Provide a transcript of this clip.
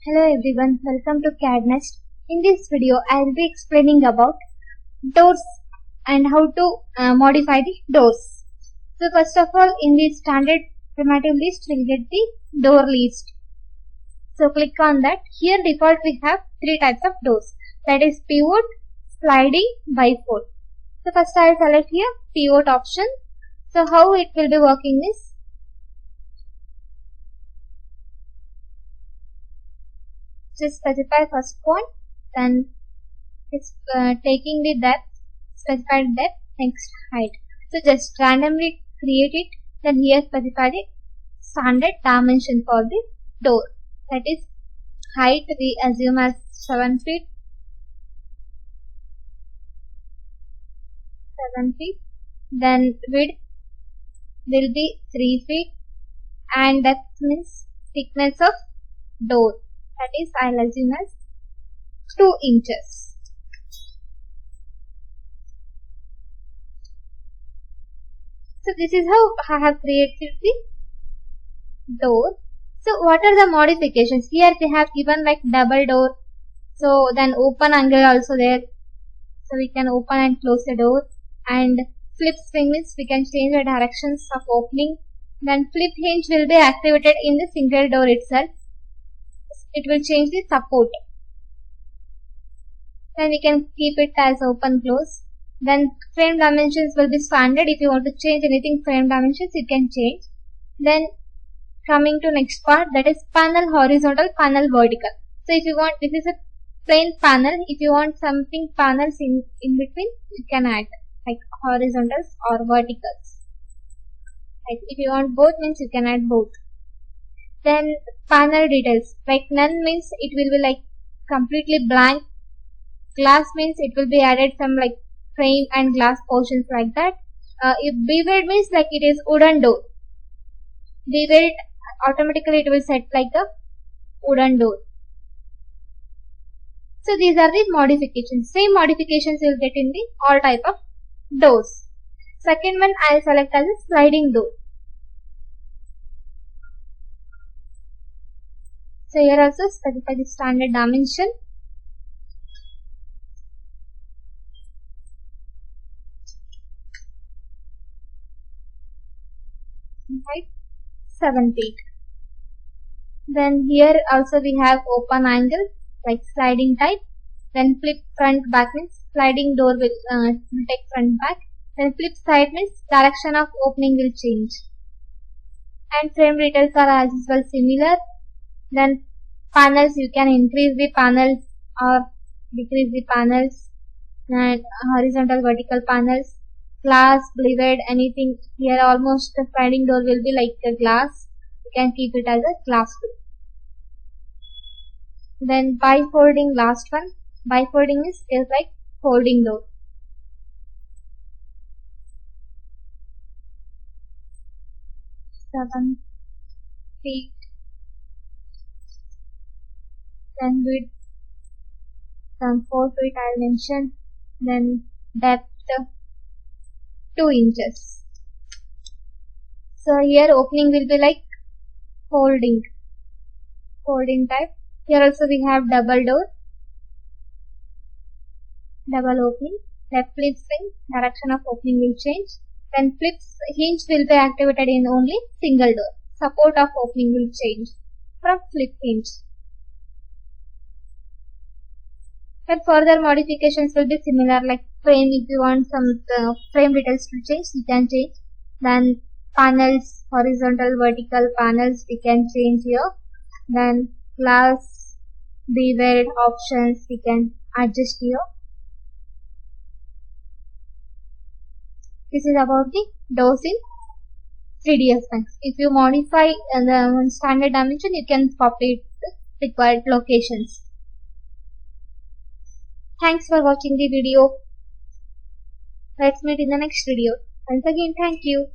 Hello everyone, welcome to Cadd. In this video, I will be explaining about doors and how to modify the doors. So first of all, in the standard primitive list, we'll get the door list. So click on that. Here default we have three types of doors. That is pivot, sliding, bifold. So first I will select here pivot option. So how it will be working is, just specify first point, then it's taking the depth, specified depth, next height. So just randomly create it, then here specify the standard dimension for the door. That is height we assume as 7 feet, then width will be 3 feet, and depth means thickness of door. That is, I'll assume as 2 inches. So this is how I have created the door. So what are the modifications? Here they have given like double door. So then open angle also there. So we can open and close the door. And flip swing means we can change the directions of opening. Then flip hinge will be activated in the single door itself. It will change the support. Then we can keep it as open close. Then frame dimensions will be standard. If you want to change anything frame dimensions, you can change. Then coming to next part, that is panel horizontal, panel vertical. So if you want, this is a plain panel. If you want something panels in between, you can add like horizontals or verticals. Like if you want both means you can add both. Then panel details, like none means it will be like completely blank. Glass means it will be added some like frame and glass portions like that. If beveled means like it is wooden door. Beveled, automatically it will set like a wooden door. So these are the modifications. Same modifications you will get in the all type of doors. Second one I will select as a sliding door. So here also specify the standard dimension. Height 7 feet. Then here also we have open angle like sliding type. Then flip front back means sliding door will take front back. Then flip side means direction of opening will change. And frame details are as well similar. Then panels, you can increase the panels or decrease the panels, and horizontal vertical panels, glass, beveled, anything. Here almost the sliding door will be like a glass. You can keep it as a glass door. Then bifolding, last one. Bifolding is just like folding door. Seven feet. Then width, some 4 feet I will mention, then depth 2 inches. So here opening will be like folding type. Here also we have double door, double opening. Left flip swing, direction of opening will change. Then flips hinge will be activated in only single door. Support of opening will change from flip hinge. And further modifications will be similar, like frame, if you want some frame details to change, you can change. Then panels, horizontal, vertical panels, we can change here. Then glass, beveled options, we can adjust here. This is about the doors in 3DSMAX. If you modify the standard dimension, you can populate the required locations. Thanks for watching the video. Let's meet in the next video. Once again, thank you.